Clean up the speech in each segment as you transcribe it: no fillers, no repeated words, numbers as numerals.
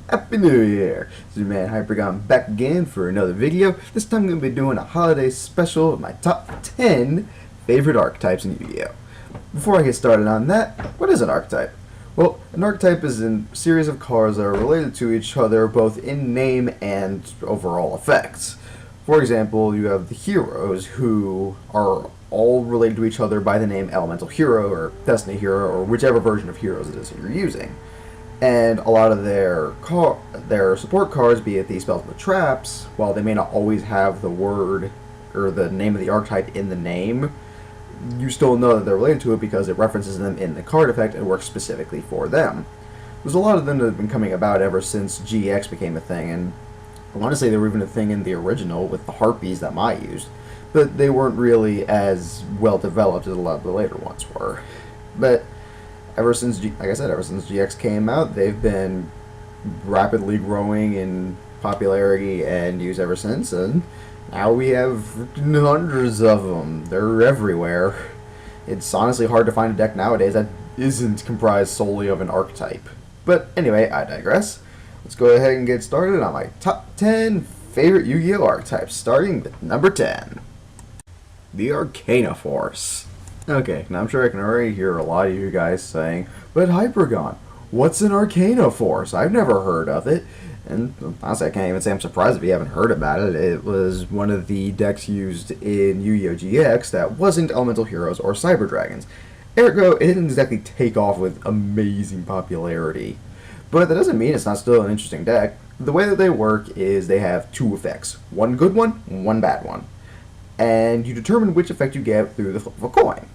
Happy New Year! This is your man Hypergon back again for another video. This time I'm going to be doing a holiday special of my top 10 favorite archetypes in Yu-Gi-Oh! Before I get started on that, what is an archetype? Well, an archetype is a series of cards that are related to each other both in name and overall effects. For example, you have the heroes who are all related to each other by the name Elemental Hero or Destiny Hero or whichever version of heroes it is that you're using. And a lot of their support cards, be it the spells and the traps, while they may not always have the word or the name of the archetype in the name, you still know that they're related to it because it references them in the card effect and works specifically for them. There's a lot of them that have been coming about ever since GX became a thing, and I want to say they were even a thing in the original with the Harpies that Mai used, but they weren't really as well developed as a lot of the later ones were. But ever since, like I said, ever since GX came out, they've been rapidly growing in popularity and use ever since, and now we have hundreds of them. They're everywhere. It's honestly hard to find a deck nowadays that isn't comprised solely of an archetype. But anyway, I digress. Let's go ahead and get started on my top 10 favorite Yu-Gi-Oh! Archetypes, starting with number 10. The Arcana Force. Okay, now I'm sure I can already hear a lot of you guys saying, but Hypergon, what's an Arcana Force? I've never heard of it. And honestly, I can't even say I'm surprised if you haven't heard about it. It was one of the decks used in Yu-Gi-Oh! GX that wasn't Elemental Heroes or Cyber Dragons. Ergo, it didn't exactly take off with amazing popularity. But that doesn't mean it's not still an interesting deck. The way that they work is they have two effects. One good one, one bad one. And you determine which effect you get through the flip of a coin.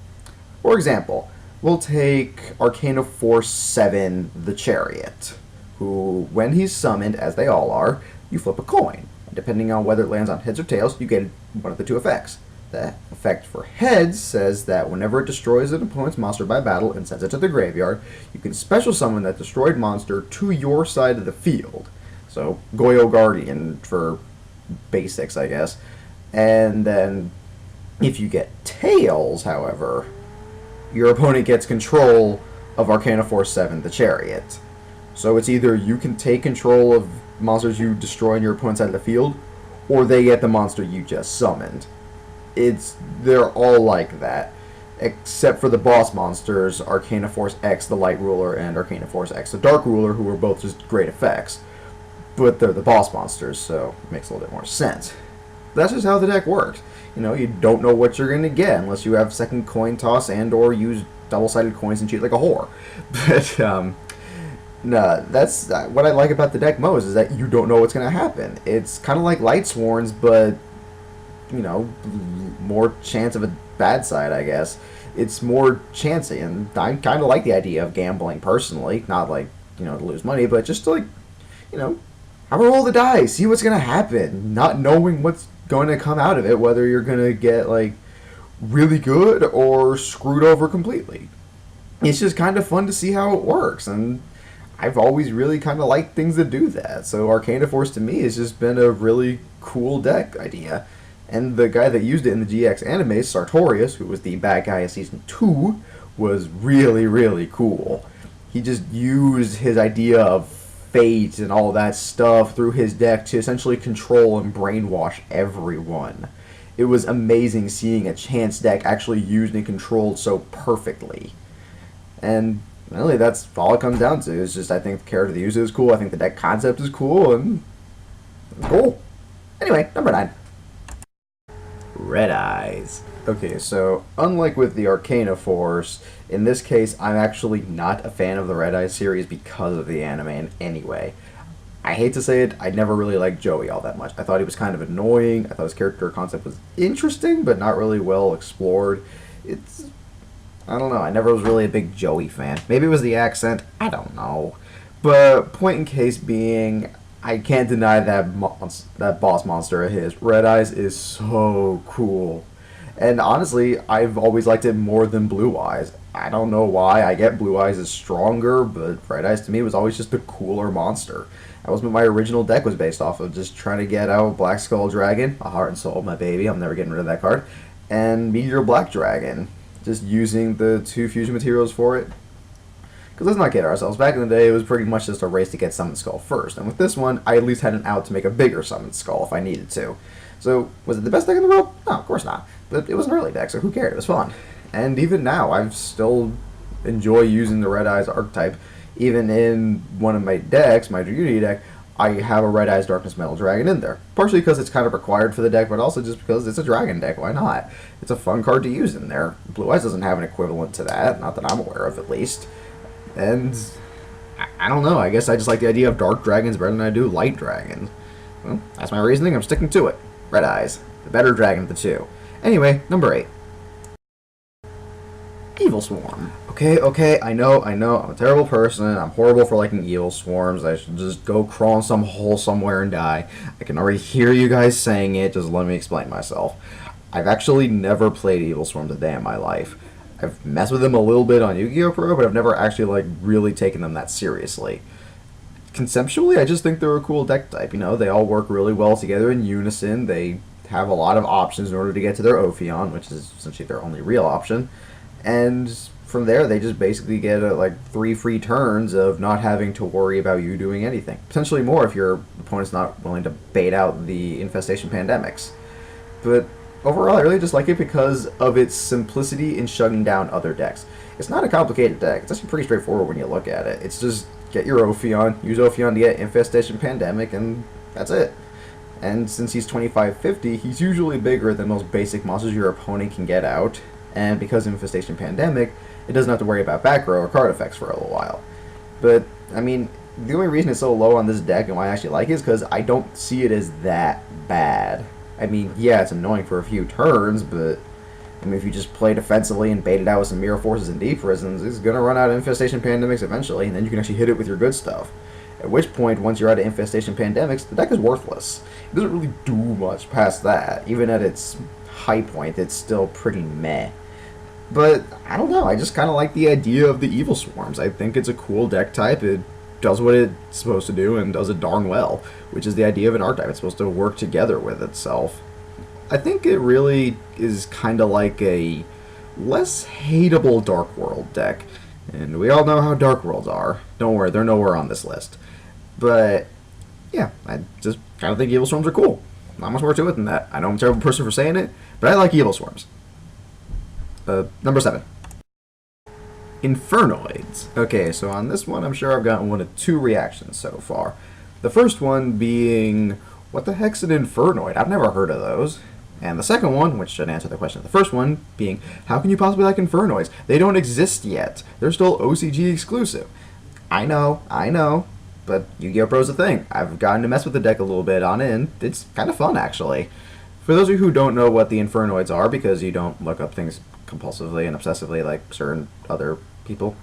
For example, we'll take Arcana Force 7, the Chariot, who, when he's summoned, as they all are, you flip a coin. And depending on whether it lands on heads or tails, you get one of the two effects. The effect for heads says that whenever it destroys an opponent's monster by battle and sends it to the graveyard, you can special summon that destroyed monster to your side of the field. So, Goyo Guardian for basics, I guess. And then, if you get tails, however, your opponent gets control of Arcana Force 7, the Chariot. So it's either you can take control of monsters you destroy on your opponent's side of the field, or they get the monster you just summoned. They're all like that, except for the boss monsters, Arcana Force X, the Light Ruler, and Arcana Force X, the Dark Ruler, who are both just great effects. But they're the boss monsters, so it makes a little bit more sense. That's just how the deck works. You know, you don't know what you're going to get unless you have second coin toss and or use double-sided coins and cheat like a whore. But, no, that's what I like about the deck most, is that you don't know what's going to happen. It's kind of like Light Sworns, but, you know, more chance of a bad side, I guess. It's more chancy, and I kind of like the idea of gambling personally. Not like, you know, to lose money, but just to, like, you know, have a roll the dice, see what's going to happen, not knowing what's going to come out of it, whether you're going to get, like, really good or screwed over completely. It's just kind of fun to see how it works, and I've always really kind of liked things that do that. So Arcana Force to me has just been a really cool deck idea. And the guy that used it in the GX anime, Sartorius, who was the bad guy in Season 2, was really, really cool. He just used his idea of fate and all that stuff through his deck to essentially control and brainwash everyone. It was amazing seeing a chance deck actually used and controlled so perfectly. And really, that's all it comes down to. It's just, I think the character that uses it is cool. I think the deck concept is cool, and it's cool. Anyway, number 9. Red Eyes. Okay, so unlike with the Arcana Force, in this case, I'm actually not a fan of the Red Eyes series because of the anime in any way. I hate to say it, I never really liked Joey all that much. I thought he was kind of annoying. I thought his character concept was interesting, but not really well explored. I don't know, I never was really a big Joey fan. Maybe it was the accent, I don't know. But point in case being, I can't deny that boss monster of his. Red Eyes is so cool. And honestly, I've always liked it more than Blue Eyes. I don't know why. I get Blue Eyes is stronger, but Red Eyes to me was always just a cooler monster. That was what my original deck was based off of, just trying to get out Black Skull Dragon, a Heart and Soul, my baby, I'm never getting rid of that card, and Meteor Black Dragon, just using the two fusion materials for it. Because let's not kid ourselves, back in the day it was pretty much just a race to get Summon Skull first, and with this one, I at least had an out to make a bigger Summon Skull if I needed to. So, was it the best deck in the world? No, of course not. But it was an early deck, so who cared? It was fun. And even now, I still enjoy using the Red Eyes archetype. Even in one of my decks, my Unity deck, I have a Red Eyes Darkness Metal Dragon in there. Partially because it's kind of required for the deck, but also just because it's a dragon deck. Why not? It's a fun card to use in there. Blue Eyes doesn't have an equivalent to that, not that I'm aware of at least. And I don't know, I guess I just like the idea of dark dragons better than I do light dragons. Well, that's my reasoning, I'm sticking to it. Red Eyes, the better dragon of the two. Anyway, number 8. Evil Swarm. Okay, I know, I'm a terrible person, I'm horrible for liking evil swarms, I should just go crawl in some hole somewhere and die. I can already hear you guys saying it, just let me explain myself. I've actually never played evil swarms a day in my life. I've messed with them a little bit on Yu-Gi-Oh! Pro, but I've never actually, like, really taken them that seriously. Conceptually, I just think they're a cool deck type, you know, they all work really well together in unison, they have a lot of options in order to get to their Ophion, which is essentially their only real option, and from there they just basically get like 3 free turns of not having to worry about you doing anything. Potentially more if your opponent's not willing to bait out the Infestation Pandemics. But overall, I really just like it because of its simplicity in shutting down other decks. It's not a complicated deck. It's actually pretty straightforward when you look at it. It's just get your Ophion, use Ophion to get Infestation Pandemic, and that's it. And since he's 2550, he's usually bigger than most basic monsters your opponent can get out. And because of Infestation Pandemic, it doesn't have to worry about back row or card effects for a little while. But, I mean, the only reason it's so low on this deck and why I actually like it is because I don't see it as that bad. I mean, yeah, it's annoying for a few turns, but I mean, if you just play defensively and bait it out with some Mirror Forces and Deep Prisons, it's going to run out of Infestation Pandemics eventually, and then you can actually hit it with your good stuff. At which point, once you're out of Infestation Pandemics, the deck is worthless. It doesn't really do much past that. Even at its high point, it's still pretty meh. But, I don't know, I just kind of like the idea of the Evil Swarms. I think it's a cool deck type. It does what it's supposed to do and does it darn well, which is the idea of an archetype. It's supposed to work together with itself. I think it really is kind of like a less hateable Dark World deck. And we all know how Dark Worlds are. Don't worry, they're nowhere on this list. But, yeah, I just kind of think Evil Swarms are cool. Not much more to it than that. I know I'm a terrible person for saying it, but I like Evil Swarms. Number 7. Infernoids. Okay, so on this one, I'm sure I've gotten one of 2 reactions so far. The first one being, what the heck's an Infernoid? I've never heard of those. And the second one, which should answer the question of the first one, being, how can you possibly like Infernoids? They don't exist yet. They're still OCG exclusive. I know, but Yu-Gi-Oh! Pro's a thing. I've gotten to mess with the deck a little bit on it, and it's kind of fun, actually. For those of you who don't know what the Infernoids are, because you don't look up things compulsively and obsessively like certain other people,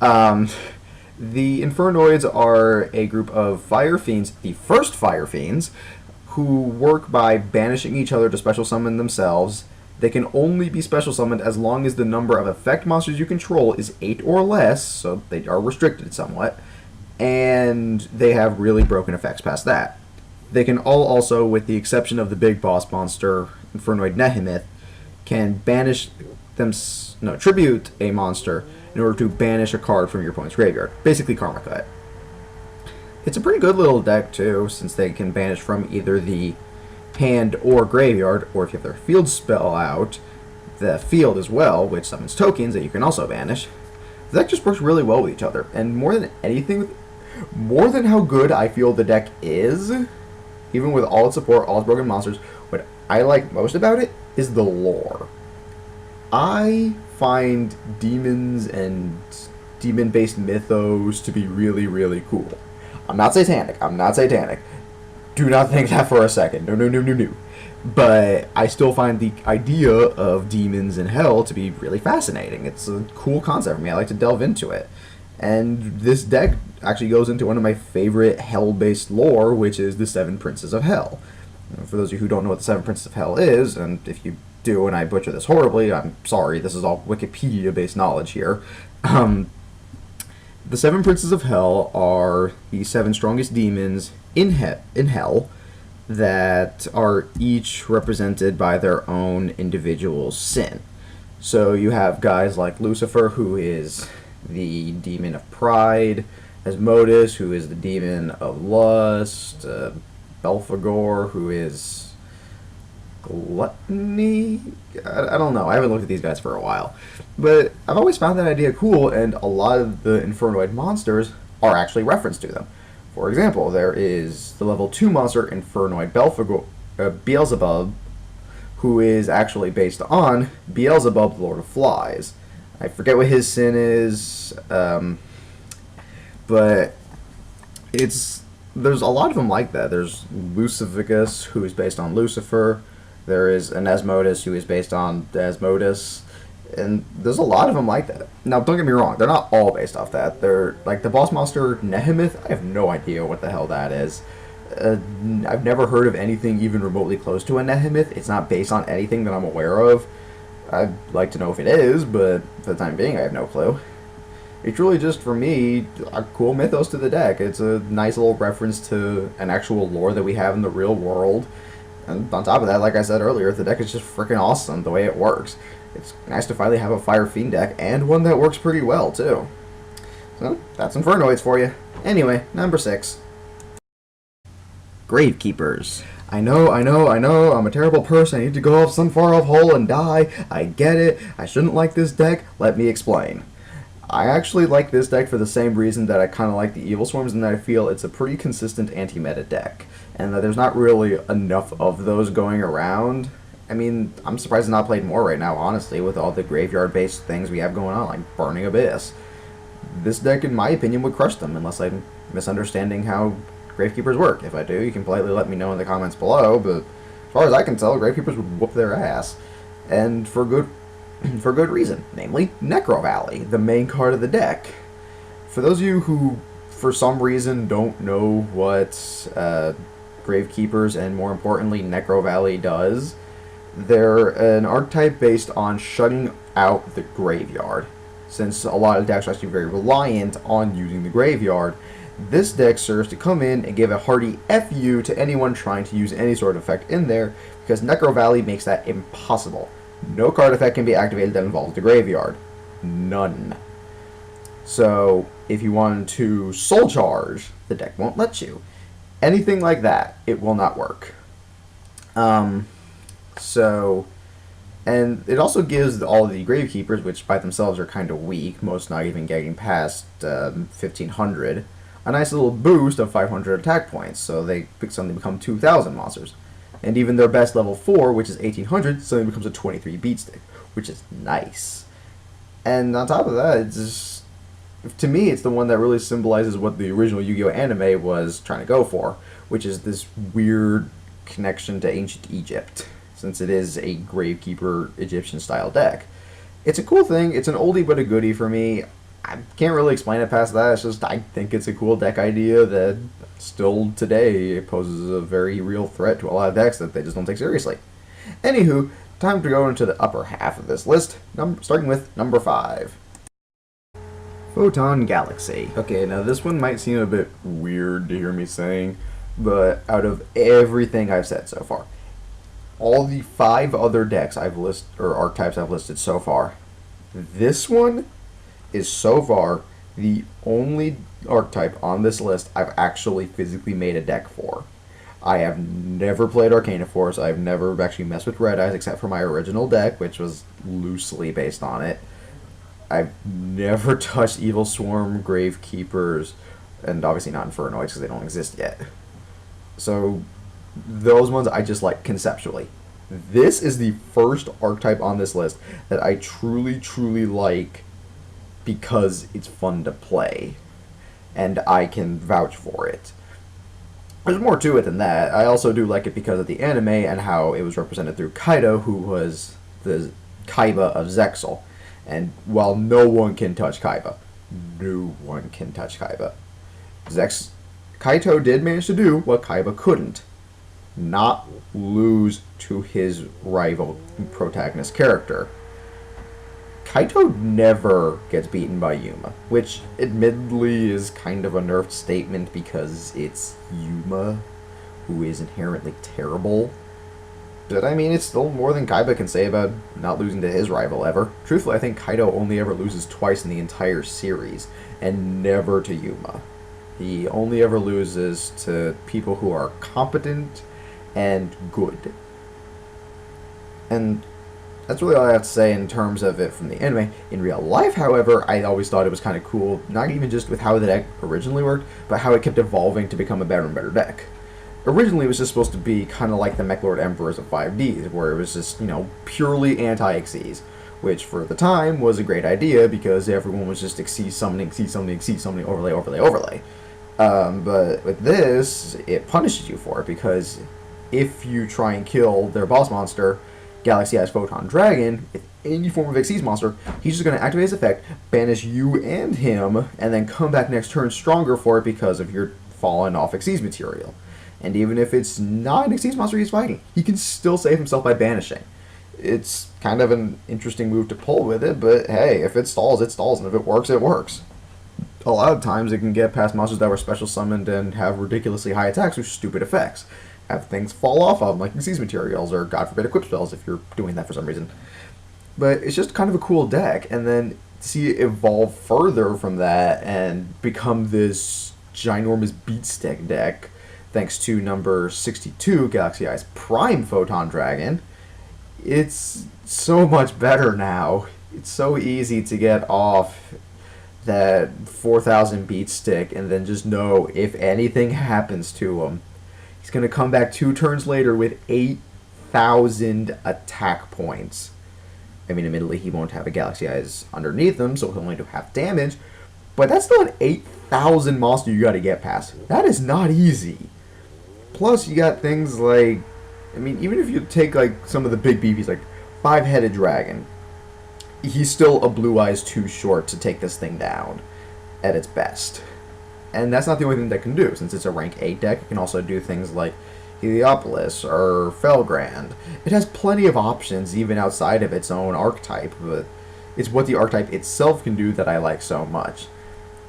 the Infernoids are a group of Fire Fiends, the first Fire Fiends, who work by banishing each other to special summon themselves. They can only be special summoned as long as the number of effect monsters you control is 8 or less, so they are restricted somewhat, and they have really broken effects past that. They can all also, with the exception of the big boss monster, Infernoid Nehemith, can banish them, tribute a monster in order to banish a card from your opponent's graveyard. Basically Karma Cut. It's a pretty good little deck too, since they can banish from either the hand or graveyard, or if you have their field spell out, the field as well, which summons tokens that you can also banish. The deck just works really well with each other, and more than anything, more than how good I feel the deck is, even with all its support, all its broken monsters, what I like most about it is the lore. I find demons and demon-based mythos to be really, really cool. I'm not satanic. Do not think that for a second. No. But I still find the idea of demons and hell to be really fascinating. It's a cool concept for me. I like to delve into it. And this deck actually goes into one of my favorite hell-based lore, which is the 7 Princes of Hell. For those of you who don't know what the 7 Princes of Hell is, and if you do and I butcher this horribly, I'm sorry, this is all Wikipedia-based knowledge here. The 7 Princes of Hell are the 7 strongest demons in Hell that are each represented by their own individual sin. So you have guys like Lucifer, who is the demon of pride, Asmodeus, who is the demon of lust, Belphegor, who is gluttony. I don't know. I haven't looked at these guys for a while, but I've always found that idea cool, and a lot of the Infernoid monsters are actually referenced to them. For example, there is the level 2 monster Infernoid Belphegor, Beelzebub, who is actually based on Beelzebub, the Lord of Flies. I forget what his sin is, but there's a lot of them like that. There's Lucificus, who is based on Lucifer. There is an Asmodeus, who is based on Asmodeus. And there's a lot of them like that. Now, don't get me wrong, they're not all based off that. They're like the boss monster Nehemith. I have no idea what the hell that is. I've never heard of anything even remotely close to a Nehemith. It's not based on anything that I'm aware of. I'd like to know if it is, but for the time being, I have no clue. It's really just, for me, a cool mythos to the deck. It's a nice little reference to an actual lore that we have in the real world. And on top of that, like I said earlier, the deck is just freaking awesome the way it works. It's nice to finally have a Fire Fiend deck, and one that works pretty well, too. So, that's Infernoids for you. Anyway, number 6. Gravekeepers. I know, I'm a terrible person. I need to go off some far-off hole and die. I get it. I shouldn't like this deck. Let me explain. I actually like this deck for the same reason that I kind of like the Evil Swarms, and that I feel it's a pretty consistent anti-meta deck, and that there's not really enough of those going around. I mean, I'm surprised it's not played more right now, honestly, with all the graveyard-based things we have going on, like Burning Abyss. This deck, in my opinion, would crush them, unless I'm misunderstanding how Gravekeepers work. If I do, you can politely let me know in the comments below, but as far as I can tell, Gravekeepers would whoop their ass. And for good reason, namely Necro Valley, the main card of the deck. For those of you who, for some reason, don't know what Gravekeepers and, more importantly, Necro Valley does, they're an archetype based on shutting out the graveyard. Since a lot of decks are actually very reliant on using the graveyard, this deck serves to come in and give a hearty FU to anyone trying to use any sort of effect in there, because Necro Valley makes that impossible. No card effect can be activated that involves the graveyard. None. So, if you want to Soul Charge, the deck won't let you. Anything like that, it will not work. And it also gives all the Gravekeepers, which by themselves are kind of weak, most not even getting past 1500, a nice little boost of 500 attack points, so they suddenly become 2000 monsters. And even their best level 4, which is 1800, suddenly becomes a 23 beat stick, which is nice. And on top of that, it's just, to me, it's the one that really symbolizes what the original Yu-Gi-Oh! Anime was trying to go for, which is this weird connection to ancient Egypt, since it is a Gravekeeper Egyptian-style deck. It's a cool thing. It's an oldie but a goodie for me. I can't really explain it past that. It's just, I think it's a cool deck idea that still today poses a very real threat to a lot of decks that they just don't take seriously. Anywho, time to go into the upper half of this list, starting with number 5. Photon Galaxy. Okay, now this one might seem a bit weird to hear me saying, but out of everything I've said so far, all the 5 other decks archetypes I've listed so far, this one is so far the only archetype on this list I've actually physically made a deck for. I have never played Arcana Force. I've never actually messed with Red Eyes except for my original deck, which was loosely based on it. I've never touched Evil Swarm, Gravekeepers, and obviously not Infernoids because they don't exist yet. So those ones I just like conceptually. This is the first archetype on this list that I truly, truly like because it's fun to play, and I can vouch for it. There's more to it than that. I also do like it because of the anime and how it was represented through Kaido, who was the Kaiba of Zexal. And while no one can touch Kaiba, no one can touch Kaiba. Kaito did manage to do what Kaiba couldn't. Not lose to his rival protagonist character. Kaito never gets beaten by Yuma, which admittedly is kind of a nerfed statement because it's Yuma, who is inherently terrible. But I mean, it's still more than Kaiba can say about not losing to his rival ever. Truthfully, I think Kaido only ever loses twice in the entire series, and never to Yuma. He only ever loses to people who are competent and good. And that's really all I have to say in terms of it from the anime. In real life, however, I always thought it was kind of cool, not even just with how the deck originally worked, but how it kept evolving to become a better and better deck. Originally, it was just supposed to be kind of like the Mechlord Emperors of 5Ds, where it was just, purely anti-Xyz, which for the time was a great idea because everyone was just Xyz summoning, Xyz summoning, Xyz summoning, overlay, overlay, overlay. But with this, it punishes you for it because if you try and kill their boss monster, Galaxy Eyes Photon Dragon, with any form of Xyz monster, he's just going to activate his effect, banish you and him, and then come back next turn stronger for it because of your fallen off Xyz material. And even if it's not an Xyz monster he's fighting, he can still save himself by banishing. It's kind of an interesting move to pull with it, but hey, if it stalls, it stalls, and if it works, it works. A lot of times it can get past monsters that were special summoned and have ridiculously high attacks with stupid effects. Have things fall off of them, like Xyz materials, or God forbid equip spells if you're doing that for some reason. But it's just kind of a cool deck, and then to see it evolve further from that and become this ginormous beatstick deck, thanks to number 62, Galaxy Eyes Prime Photon Dragon, it's so much better now. It's so easy to get off that 4,000 beat stick and then just know if anything happens to him, he's going to come back 2 turns later with 8,000 attack points. I mean, admittedly, he won't have a Galaxy Eyes underneath him, so he'll only do half damage, but that's still an 8,000 monster you got to get past. That is not easy. Plus, you got things like, I mean, even if you take like some of the big BBs, like 5-headed dragon, he's still a blue eyes too short to take this thing down at its best. And that's not the only thing that can do. Since it's a rank 8 deck, it can also do things like Heliopolis or Felgrand. It has plenty of options even outside of its own archetype, but it's what the archetype itself can do that I like so much.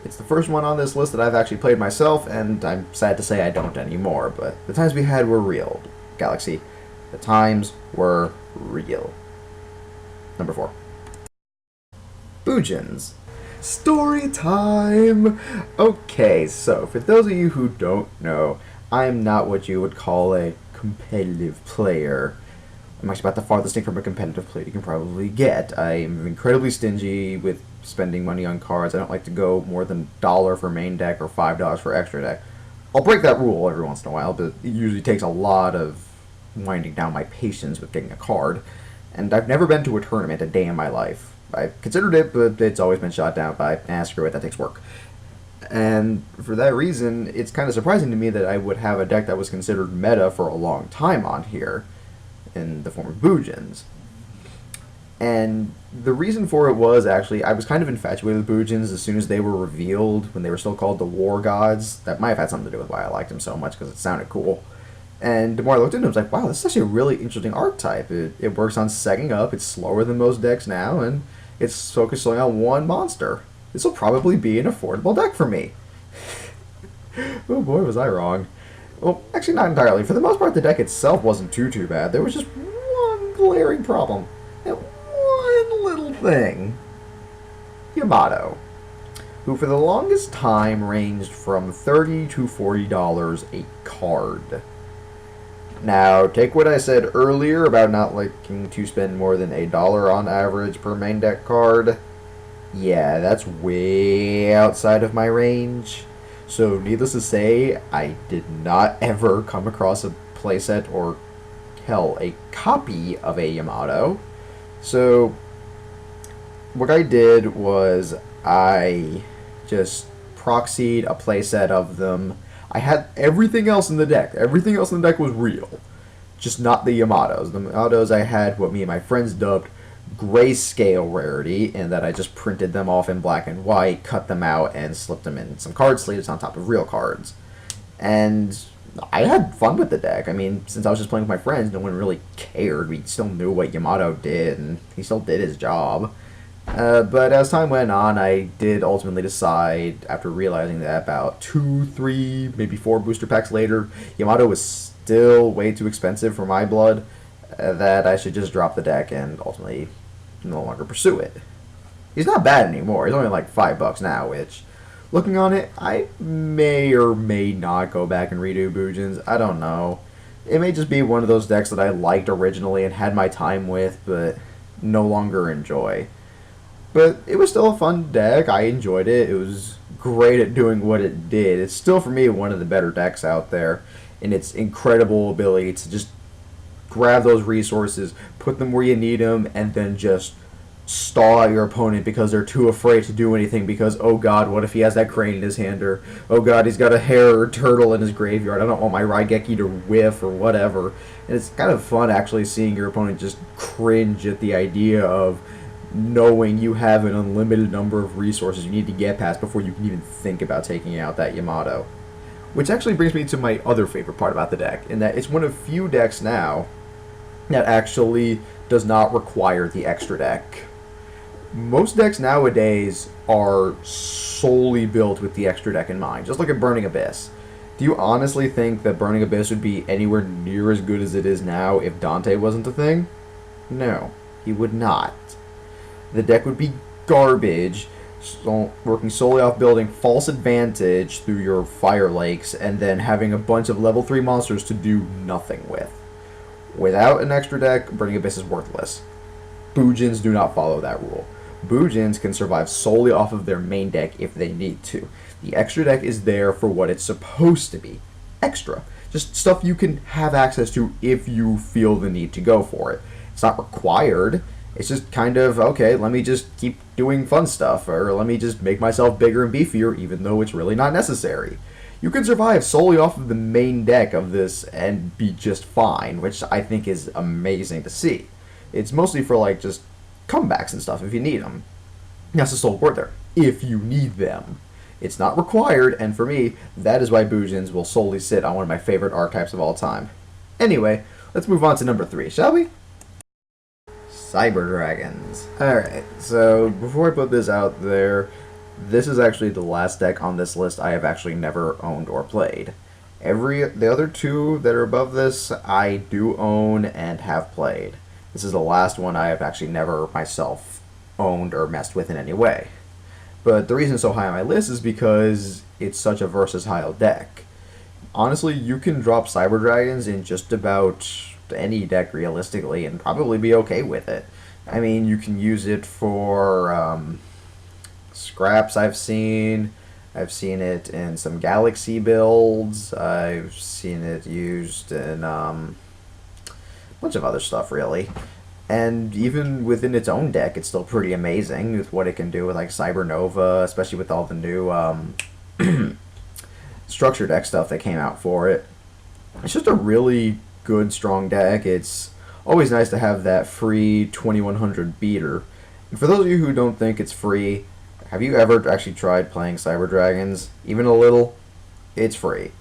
It's the first one on this list that I've actually played myself, and I'm sad to say I don't anymore, but the times we had were real, Galaxy. The times were real. Number 4. Boojins. Story time! Okay, so for those of you who don't know, I'm not what you would call a competitive player. I'm actually about the farthest thing from a competitive player you can probably get. I am incredibly stingy with spending money on cards. I don't like to go more than $1 for main deck or $5 for extra deck. I'll break that rule every once in a while, but it usually takes a lot of winding down my patience with getting a card. And I've never been to a tournament a day in my life. I've considered it, but it's always been shot down by, screw it, that takes work. And for that reason, it's kind of surprising to me that I would have a deck that was considered meta for a long time on here, in the form of Boojins. And the reason for it was, actually, I was kind of infatuated with Boojins as soon as they were revealed, when they were still called the War Gods. That might have had something to do with why I liked them so much, because it sounded cool. And the more I looked into it, I was like, wow, this is actually a really interesting archetype. It works on second up, it's slower than most decks now, and it's focused solely on one monster. This will probably be an affordable deck for me. Oh boy, was I wrong. Well, actually not entirely. For the most part, the deck itself wasn't too bad. There was just one glaring problem. And one little thing. Yamato, who for the longest time ranged from $30 to $40 a card. Now, take what I said earlier about not liking to spend more than $1 on average per main deck card. Yeah, that's way outside of my range. So, needless to say, I did not ever come across a playset or, hell, a copy of a Yamato. So, what I did was I just proxied a playset of them. I had everything else in the deck. Everything else in the deck was real. Just not the Yamatos. The Yamatos I had what me and my friends dubbed grayscale rarity, in that I just printed them off in black and white, cut them out, and slipped them in some card sleeves on top of real cards. And I had fun with the deck. I mean, since I was just playing with my friends, no one really cared. We still knew what Yamato did, and he still did his job. But as time went on, I did ultimately decide, after realizing that about 2, 3, maybe 4 booster packs later, Yamato was still way too expensive for my blood. that I should just drop the deck and ultimately no longer pursue it. He's not bad anymore. He's only like $5 now, which, looking on it, I may or may not go back and redo Bujins. I don't know. It may just be one of those decks that I liked originally and had my time with, but no longer enjoy. But it was still a fun deck. I enjoyed it. It was great at doing what it did. It's still, for me, one of the better decks out there, and its incredible ability to just grab those resources, put them where you need them, and then just stall out your opponent because they're too afraid to do anything because, oh god, what if he has that crane in his hand, or oh god, he's got a hare or turtle in his graveyard, I don't want my Raigeki to whiff or whatever. And it's kind of fun actually seeing your opponent just cringe at the idea of knowing you have an unlimited number of resources you need to get past before you can even think about taking out that Yamato. Which actually brings me to my other favorite part about the deck, in that it's one of few decks now that actually does not require the extra deck. Most decks nowadays are solely built with the extra deck in mind. Just look at Burning Abyss. Do you honestly think that Burning Abyss would be anywhere near as good as it is now if Dante wasn't a thing? No, he would not. The deck would be garbage, working solely off building false advantage through your Fire Lakes and then having a bunch of level 3 monsters to do nothing with. Without an extra deck, Burning Abyss is worthless. Bujins do not follow that rule. Bujins can survive solely off of their main deck if they need to. The extra deck is there for what it's supposed to be. Extra. Just stuff you can have access to if you feel the need to go for it. It's not required. It's just kind of, okay, let me just keep doing fun stuff, or let me just make myself bigger and beefier even though it's really not necessary. You can survive solely off of the main deck of this and be just fine, which I think is amazing to see. It's mostly for like just comebacks and stuff if you need them. That's the sole word there. If you need them. It's not required, and for me, that is why Bujins will solely sit on one of my favorite archetypes of all time. Anyway, let's move on to number 3, shall we? Cyber Dragons. Alright, so before I put this out there, this is actually the last deck on this list I have actually never owned or played. The other two that are above this, I do own and have played. This is the last one I have actually never myself owned or messed with in any way. But the reason it's so high on my list is because it's such a versatile deck. Honestly, you can drop Cyber Dragons in just about any deck realistically and probably be okay with it. I mean, you can use it for scraps I've seen it in some Galaxy builds, I've seen it used in bunch of other stuff really, and even within its own deck it's still pretty amazing with what it can do with like Cybernova, especially with all the new structure deck stuff that came out for it. It's just a really good strong deck. It's always nice to have that free 2100 beater. And for those of you who don't think it's free, have you ever actually tried playing Cyber Dragons? Even a little? It's free.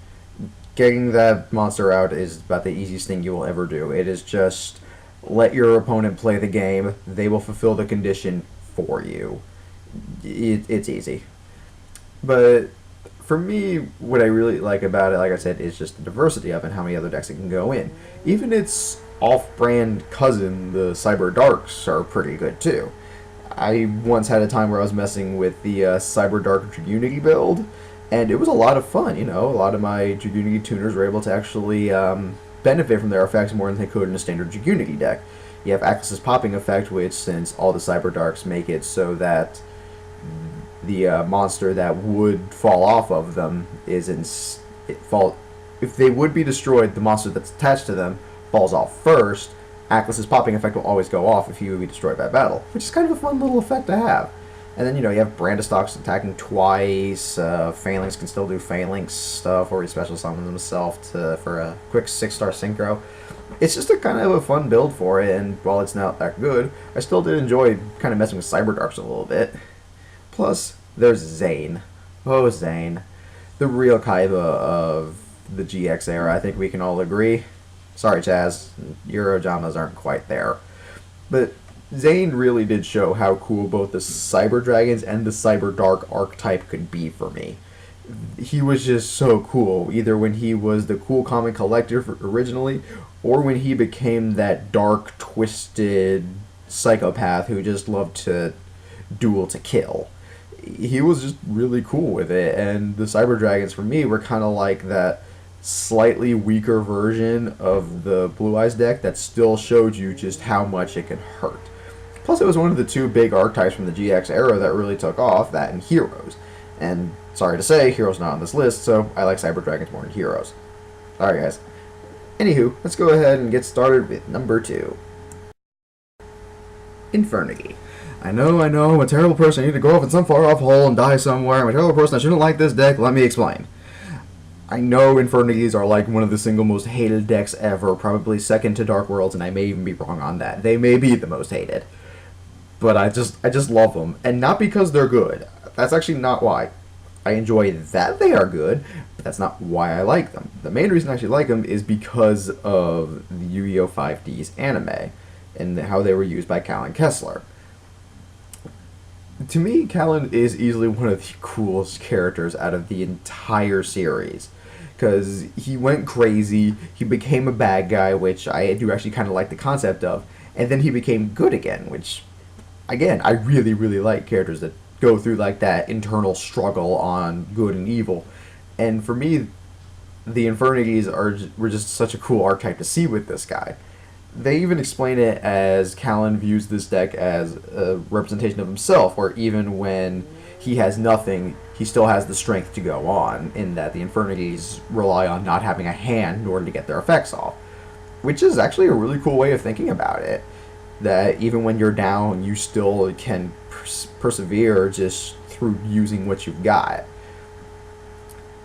Getting that monster out is about the easiest thing you will ever do. It is just let your opponent play the game. They will fulfill the condition for you. It's easy. But for me, what I really like about it, like I said, is just the diversity of it, how many other decks it can go in. Even its off-brand cousin, the Cyber Darks, are pretty good too. I once had a time where I was messing with the Cyber Dark Dragunity build, and it was a lot of fun, you know. A lot of my Dragunity tuners were able to actually benefit from their effects more than they could in a standard Dragunity deck. You have Atlas's Popping Effect, which, since all the Cyber Darks make it so that the monster that would fall off of them is if they would be destroyed, the monster that's attached to them falls off first. Atlas's Popping Effect will always go off if he would be destroyed by battle, which is kind of a fun little effect to have. And then, you know, you have Brandistox attacking twice, Phalanx can still do Phalanx stuff, or he special summons himself for a quick 6-star synchro. It's just a kind of a fun build for it, and while it's not that good, I still did enjoy kind of messing with Cyber Darks a little bit. Plus, there's Zane. Oh, Zane. The real Kaiba of the GX era, I think we can all agree. Sorry, Chaz, your Ojamas aren't quite there. But Zane really did show how cool both the Cyber Dragons and the Cyber Dark archetype could be for me. he was just so cool. Either when he was the cool comic collector originally, or when he became that dark, twisted psychopath who just loved to duel to kill. He was just really cool with it, and the Cyber Dragons for me were kind of like that slightly weaker version of the Blue Eyes deck that still showed you just how much it could hurt. Plus, it was one of the two big archetypes from the GX era that really took off, that and Heroes. And sorry to say, Heroes not on this list, so I like Cyber Dragons more than Heroes. Alright guys. Anywho, let's go ahead and get started with number 2. Infernity. I know, I'm a terrible person. I need to go off in some far off hole and die somewhere. I'm a terrible person. I shouldn't like this deck. Let me explain. I know Infernities are like one of the single most hated decks ever, probably second to Dark Worlds, and I may even be wrong on that. They may be the most hated. But I just love them. And not because they're good. That's actually not why. I enjoy that they are good, but that's not why I like them. The main reason I actually like them is because of the Yu-Gi-Oh! 5D's anime and how they were used by Callan Kessler. To me, Callan is easily one of the coolest characters out of the entire series. Because he went crazy, he became a bad guy, which I do actually kind of like the concept of, and then he became good again, which, again, I really, really like characters that go through like that internal struggle on good and evil. And for me, the Infernities were just such a cool archetype to see with this guy. They even explain it as Callan views this deck as a representation of himself, where even when he has nothing, he still has the strength to go on, in that the Infernities rely on not having a hand in order to get their effects off. Which is actually a really cool way of thinking about it. That even when you're down, you still can persevere just through using what you've got.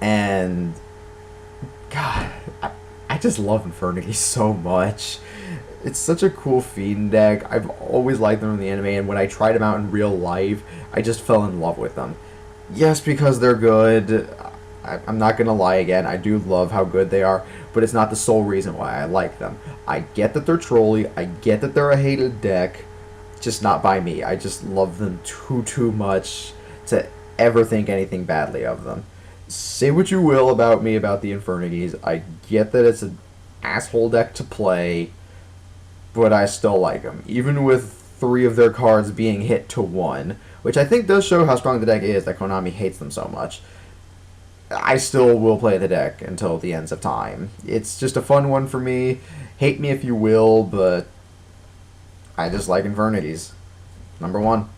And God, I just love Infernity so much. It's such a cool fiend deck. I've always liked them in the anime, and when I tried them out in real life, I just fell in love with them. Yes, because they're good. I'm not gonna lie again, I do love how good they are, but it's not the sole reason why I like them. I get that they're trolly, I get that they're a hated deck, just not by me. I just love them too much to ever think anything badly of them. Say what you will about me about the Infernities, I get that it's an asshole deck to play, but I still like them. Even with 3 of their cards being hit to 1, which I think does show how strong the deck is that Konami hates them so much. I still will play the deck until the ends of time. It's just a fun one for me. Hate me if you will, but I just like Infernities. Number 1.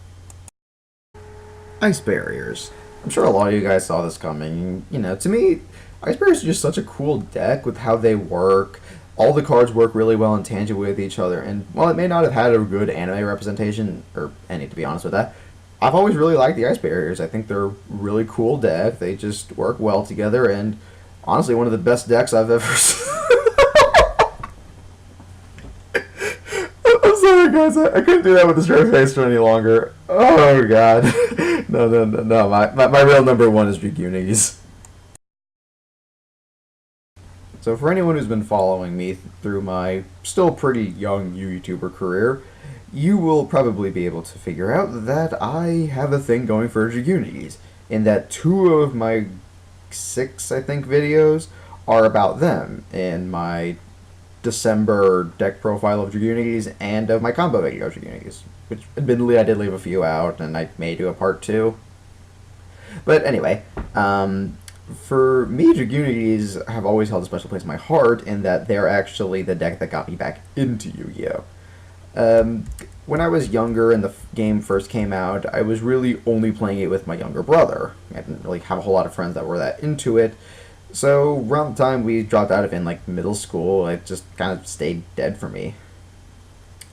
Ice Barriers. I'm sure a lot of you guys saw this coming. You know, to me, Ice Barriers are just such a cool deck with how they work. All the cards work really well in tangent with each other, and while it may not have had a good anime representation, or any to be honest with that, I've always really liked the Ice Barriers. I think they're a really cool deck. They just work well together, and honestly, one of the best decks I've ever seen. I'm sorry, guys. I couldn't do that with a straight face for any longer. Oh, God. No. My real number 1 is Dragunities. So for anyone who's been following me through my still pretty young YouTuber career, you will probably be able to figure out that I have a thing going for Dragunities, in that 2 of my 6, I think, videos are about them, in my December deck profile of Dragunities and of my combo video of Dragunities, which admittedly I did leave a few out, and I may do a part 2. But anyway, for me, Dragunities have always held a special place in my heart, in that they're actually the deck that got me back into Yu-Gi-Oh! When I was younger and the game first came out, I was really only playing it with my younger brother. I didn't really have a whole lot of friends that were that into it. So around the time we dropped out of it in like middle school, it just kind of stayed dead for me.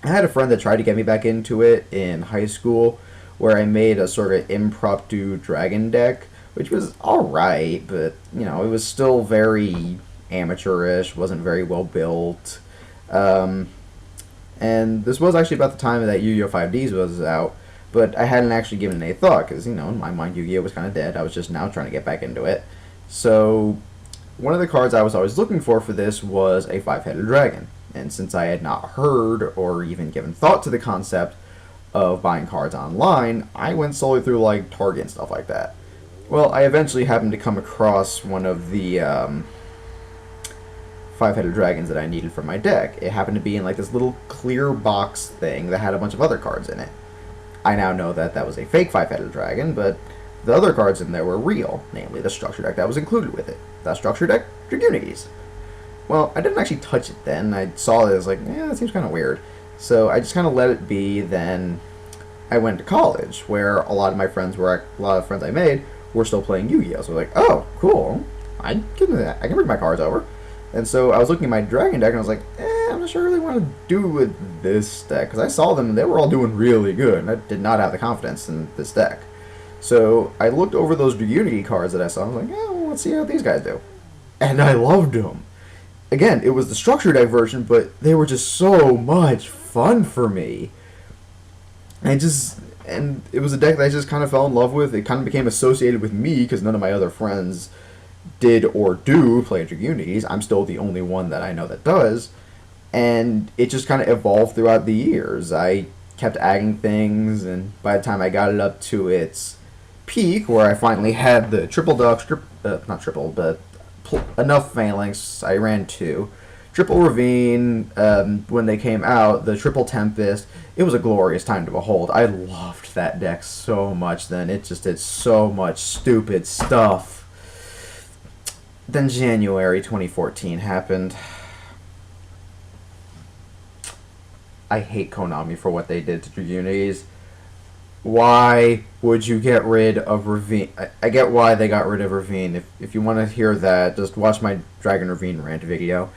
I had a friend that tried to get me back into it in high school, where I made a sort of impromptu dragon deck, which was alright, but, you know, it was still very amateurish, wasn't very well built. And this was actually about the time that Yu-Gi-Oh! 5Ds was out, but I hadn't actually given it any thought, because, you know, in my mind Yu-Gi-Oh! Was kind of dead. I was just now trying to get back into it. So, one of the cards I was always looking for this was a 5-headed dragon. And since I had not heard or even given thought to the concept of buying cards online, I went solely through, like, Target and stuff like that. Well, I eventually happened to come across one of the five-headed dragons that I needed for my deck. It happened to be in like this little clear box thing that had a bunch of other cards in it. I now know that that was a fake five-headed dragon, but the other cards in there were real, namely the structure deck that was included with it. That structure deck, Dragunities. Well, I didn't actually touch it then. I saw it as like, yeah, that seems kind of weird. So I just kind of let it be. Then I went to college, where a lot of my friends were, a lot of friends I made were still playing Yu-Gi-Oh! So I was like, oh, cool. I can bring my cards over. And so I was looking at my dragon deck, and I was like, I'm not sure I really want to do with this deck. Because I saw them, and they were all doing really good, and I did not have the confidence in this deck. So I looked over those Unity cards that I saw, and I was like, well, let's see how these guys do. And I loved them. Again, it was the structure deck version, but they were just so much fun for me. And it was a deck that I just kind of fell in love with. It kind of became associated with me, because none of my other friends did or do play Dragunities. I'm still the only one that I know that does. And it just kind of evolved throughout the years. I kept adding things, and by the time I got it up to its peak, where I finally had the triple ducks, not triple, but enough phalanx, I ran two. Triple Ravine, when they came out, the Triple Tempest, it was a glorious time to behold. I loved that deck so much then. It just did so much stupid stuff. Then January 2014 happened. I hate Konami for what they did to Dragunities. Why would you get rid of Ravine? I get why they got rid of Ravine. If you want to hear that, just watch my Dragon Ravine rant video.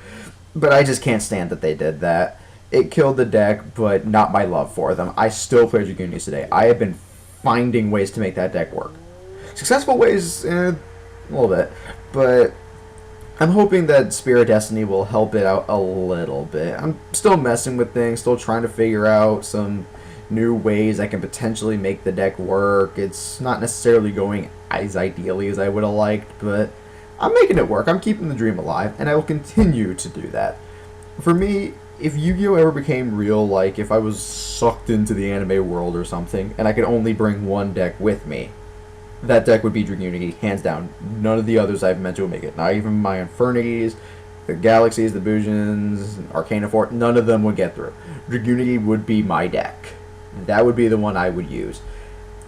But I just can't stand that they did that. It killed the deck, but not my love for them. I still play Dragunities today. I have been finding ways to make that deck work. Successful ways, a little bit. But I'm hoping that Spirit Destiny will help it out a little bit. I'm still messing with things, still trying to figure out some new ways I can potentially make the deck work. It's not necessarily going as ideally as I would have liked, but I'm making it work. I'm keeping the dream alive, and I will continue to do that. For me, if Yu-Gi-Oh! Ever became real, like if I was sucked into the anime world or something, and I could only bring one deck with me, that deck would be Dragunity, hands down. None of the others I've mentioned will make it. Not even my Infernities, the Galaxies, the Busions, Arcana Fort, none of them would get through. Dragunity would be my deck. That would be the one I would use.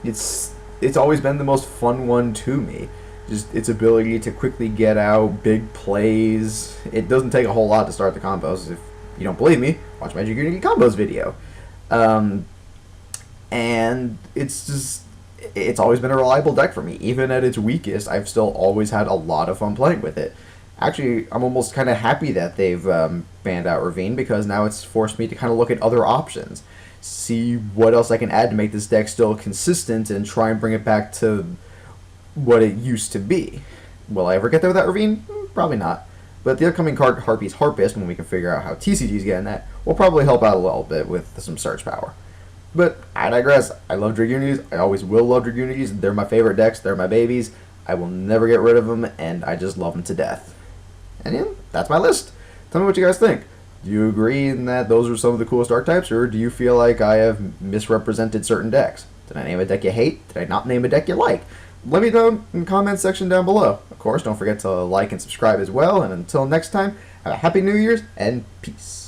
It's always been the most fun one to me. Just its ability to quickly get out big plays. It doesn't take a whole lot to start the combos. If you don't believe me, watch my Dragunity combos video. And it's always been a reliable deck for me. Even at its weakest, I've still always had a lot of fun playing with it. Actually, I'm almost kind of happy that they've banned out Ravine, because now it's forced me to kind of look at other options. See what else I can add to make this deck still consistent and try and bring it back to what it used to be. Will I ever get there with that Ravine? Probably not. But the upcoming card Harpist, when we can figure out how TCG's getting that, will probably help out a little bit with some search power. But I digress. I love Dragunities. I always will love Dragunities. They're my favorite decks. They're my babies. I will never get rid of them, and I just love them to death. And yeah, that's my list. Tell me what you guys think. Do you agree in that those are some of the coolest archetypes, or do you feel like I have misrepresented certain decks? Did I name a deck you hate? Did I not name a deck you like? Let me know in the comments section down below. Of course, don't forget to like and subscribe as well, and until next time, have a happy New Year's, and peace.